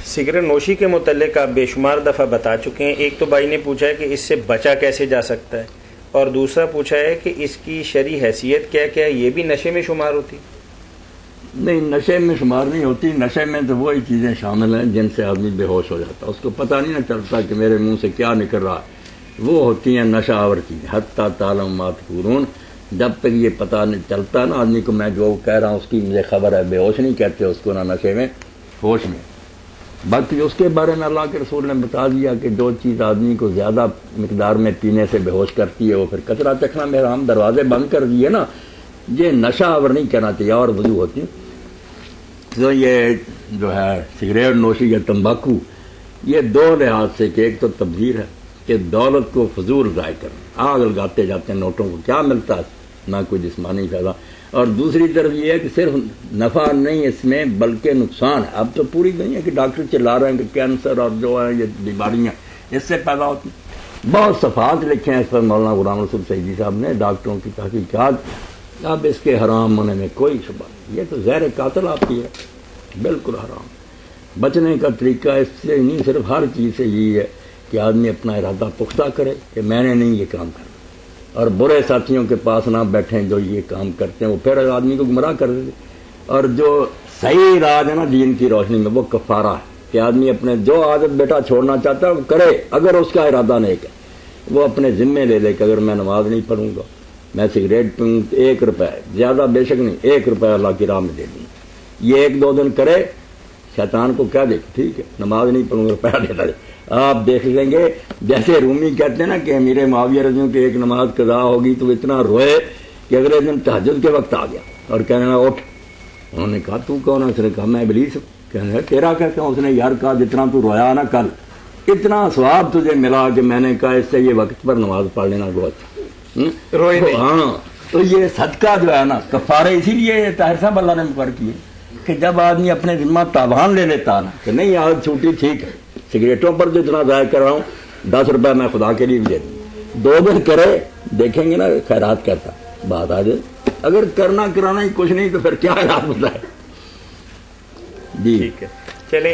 Cigarette نوشی کے متعلق آپ بے شمار دفعہ بتا چکے ہیں. ایک تو بھائی نے پوچھا ہے کہ اس سے بچا کیسے جا سکتا ہے، اور دوسرا پوچھا ہے کہ اس کی شرعی حیثیت کیا کیا ہے، یہ بھی نشے میں شمار ہوتی؟ نہیں، نشے میں شمار نہیں ہوتی. نشے میں تو وہی چیزیں شامل ہیں جن سے آدمی بے ہوش ہو جاتا، اس کو پتہ نہیں نہ چلتا کہ میرے منہ سے کیا نکل رہا ہے. وہ ہوتی ہیں نشہ آور چیزیں. حتیٰ تعلم ما تکفرون. جب تک یہ پتہ نہیں چلتا نا آدمی کو میں جو کہہ رہا ہوں اس کی مجھے خبر ہے، بے ہوش نہیں کہتے اس کو، نہ نشے میں، ہوش میں. باقی اس کے بارے میں اللہ کے رسول نے بتا دیا کہ جو چیز آدمی کو زیادہ مقدار میں پینے سے بے ہوش کرتی ہے وہ پھر کچرا چکھنا میں ہم دروازے بند کر دیے نا. یہ نشہ آور نہیں کہنا چاہیے اور وضو ہوتی. تو یہ جو ہے سگریٹ نوشی یا تمباکو، یہ دو لحاظ سے کہ ایک تو تبذیر ہے کہ دولت کو فضول ضائع کرنا، آگ لگاتے جاتے ہیں نوٹوں کو، کیا ملتا ہے؟ نہ کوئی جسمانی فائدہ. اور دوسری طرف یہ ہے کہ صرف نفع نہیں اس میں بلکہ نقصان ہے. اب تو پوری دنیا کے ڈاکٹر چلا رہے ہیں کہ کینسر اور جو ہے یہ بیماریاں اس سے پیدا ہوتی ہیں. بہت صفحات لکھے ہیں اس پر مولانا غلام رسول سعیدی صاحب نے، ڈاکٹروں کی تحقیقات. اب اس کے حرام ہونے میں کوئی شبہ نہیں. یہ تو زہر قاتل آتی ہے، بالکل حرام. بچنے کا طریقہ اس سے نہیں، صرف ہر چیز سے یہی ہے کہ آدمی اپنا ارادہ پختہ کرے کہ میں نے نہیں یہ کام کرنا، اور برے ساتھیوں کے پاس نہ بیٹھیں جو یہ کام کرتے ہیں، وہ پھر آدمی کو گمراہ کر دیتے. اور جو صحیح راج ہے نا دین کی روشنی میں، وہ کفارہ ہے کہ آدمی اپنے جو عادت بیٹا چھوڑنا چاہتا ہے وہ کرے. اگر اس کا ارادہ نیک ہے وہ اپنے ذمے لے لے کہ اگر میں نماز نہیں پڑھوں گا، میں سگریٹ پیوں، 1 روپے زیادہ بے شک نہیں، 1 روپے اللہ کی راہ میں دے دوں. یہ 1-2 دن کرے، شیطان کو کیا دیکھ، ٹھیک ہے نماز نہیں پڑھوں گا، روپیہ دیتا ہے. آپ دیکھ لیں گے جیسے رومی کہتے ہیں نا کہ امیر معاویہ رضی اللہ عنہ کی ایک نماز قضا ہوگی تو اتنا روئے کہ اگلے دن تہجد کے وقت آ گیا اور کہنے لگا اٹھ. انہوں نے کہا تو کون ہے؟ اس نے کہا میں ابلیس ہوں. کہنے لگا تیرا کیا کہوں؟ اس نے یار کہا جتنا تو رویا نا کل، اتنا ثواب تجھے ملا کہ میں نے کہا اس سے یہ وقت پر نماز پڑھ لینا گوچ روئے. ہاں تو یہ صدقہ جو ہے نا کفارے اسی لیے طاہر صاحب اللہ نے مقرر کیے کہ جب آدمی اپنے ذمہ تاوان لے لیتا نا کہ نہیں عادت چھوٹی ٹھیک ہے، سگریٹوں پر جو اتنا ضائع کر رہا ہوں 10 روپے میں خدا کے لیے بھی دے دوں، 2 دن کرے دیکھیں گے نا خیرات کرتا بات آ جائے. اگر کرنا کرانا ہی کچھ نہیں تو پھر کیا خیرات ہوتا ہے. جی ٹھیک ہے چلیں.